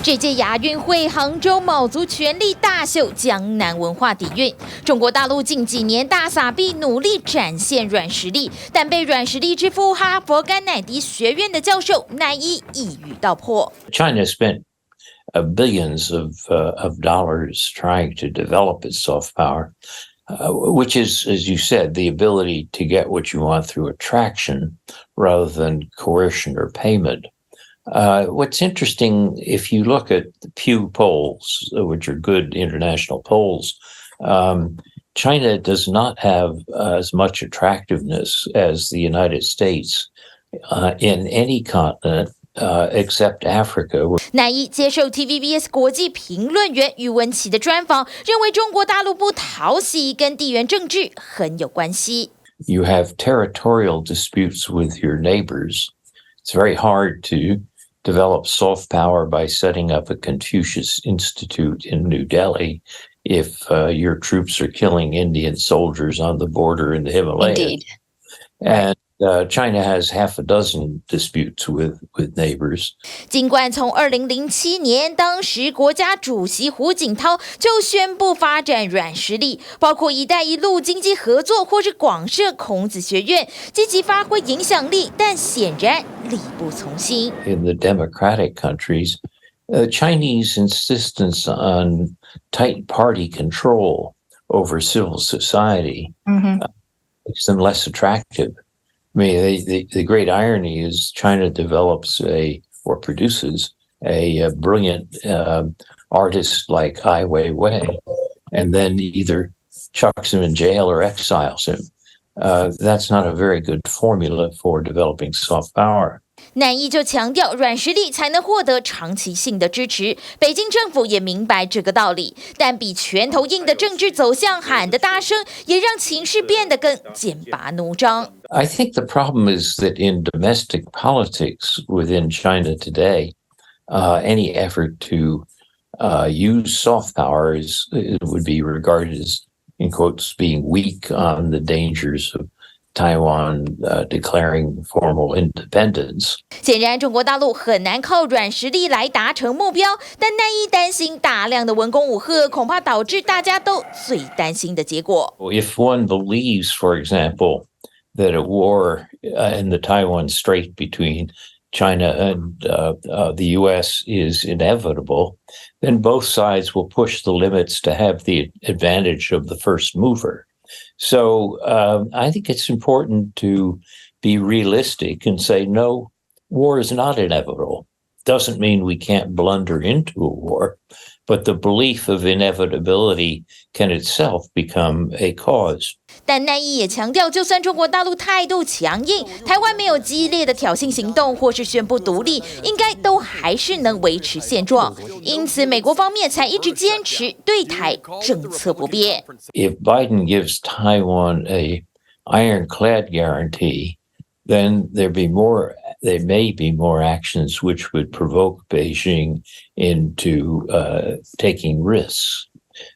这届亚运会，杭州卯足全力大秀江南文化底蕴。中国大陆近几年大撒币，努力展现软实力，但被软实力之父哈佛甘乃迪学院的教授乃伊一语道破。China spent billions of dollars trying to develop its soft power, which is, as you said, the ability to get what you want through attraction rather than coercion or payment. What's interesting, if you look at the Pew polls, which are good international polls, China does not have as much attractiveness as the United States in any continent.except Africa. 乃伊接受 TVBS 国际评论员于文琪的专访，认为中国大陆不讨喜跟地缘政治很有关系。You have territorial disputes with your neighbors. It's very hard to develop soft power by setting up a Confucius Institute in New Delhi if your troops are killing Indian soldiers on the border in the Himalayas. Indeed. And,China has half a dozen disputes with neighbors. 尽管从2007年，当时国家主席胡锦涛就宣布发展软实力，包括“一带一路”经济合作或是广设孔子学院，积极发挥影响力，但显然力不从心。In the democratic countries, Chinese insistence on tight party control over civil society makes them less attractive.I mean, the great irony is China develops or produces a brilliant artist like Ai Weiwei, and then either chucks him in jail or exiles him. That's not a very good formula for developing soft power.乃伊就强调，软实力才能获得长期性的支持。北京政府也明白这个道理，但比拳头硬的政治走向喊得大声，也让情势变得更剑拔弩张。I think the problem is that in domestic politics within China today, any effort to use soft power would be regarded as, in quotes, being weak on the dangers of Taiwan declaring formal independence. 显然，中国大陆很难靠软实力来达成目标，但乃伊担心大量的文攻武吓，恐怕导致大家都最担心的结果。If one believes, for example, that a war in the Taiwan Strait between China and the U.S. is inevitable, then both sides will push the limits to have the advantage of the first mover.So I think it's important to be realistic and say, no, war is not inevitable. Doesn't mean we can't blunder into a war, but the belief of inevitability can itself become a cause. 但乃伊也强调，就算中国大陆态度强硬，台湾没有激烈的挑衅行动或是宣布独立，应该都还是能维持现状。因此，美国方面才一直坚持对台政策不变。If Biden gives Taiwan a ironclad guarantee, then there may be more actions which would provoke Beijing into taking risks.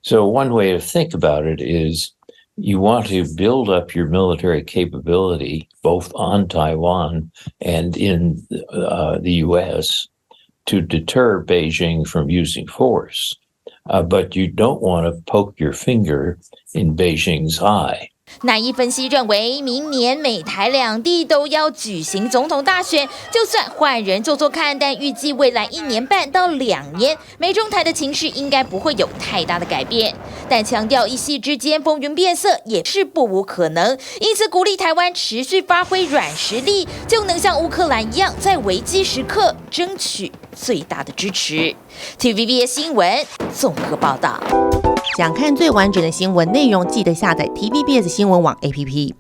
So one way to think about it is,You want to build up your military capability both on Taiwan and in the U.S. to deter Beijing from using force, but you don't want to poke your finger in Beijing's eye.乃伊分析认为，明年美台两地都要举行总统大选，就算换人做做看，但预计未来1年半到2年，美中台的情势应该不会有太大的改变。但强调一夕之间风云变色也是不无可能，因此鼓励台湾持续发挥软实力，就能像乌克兰一样，在危机时刻争取最大的支持。TVBS 新闻综合报道。想看最完整的新闻内容，记得下载 TVBS 新闻网 APP。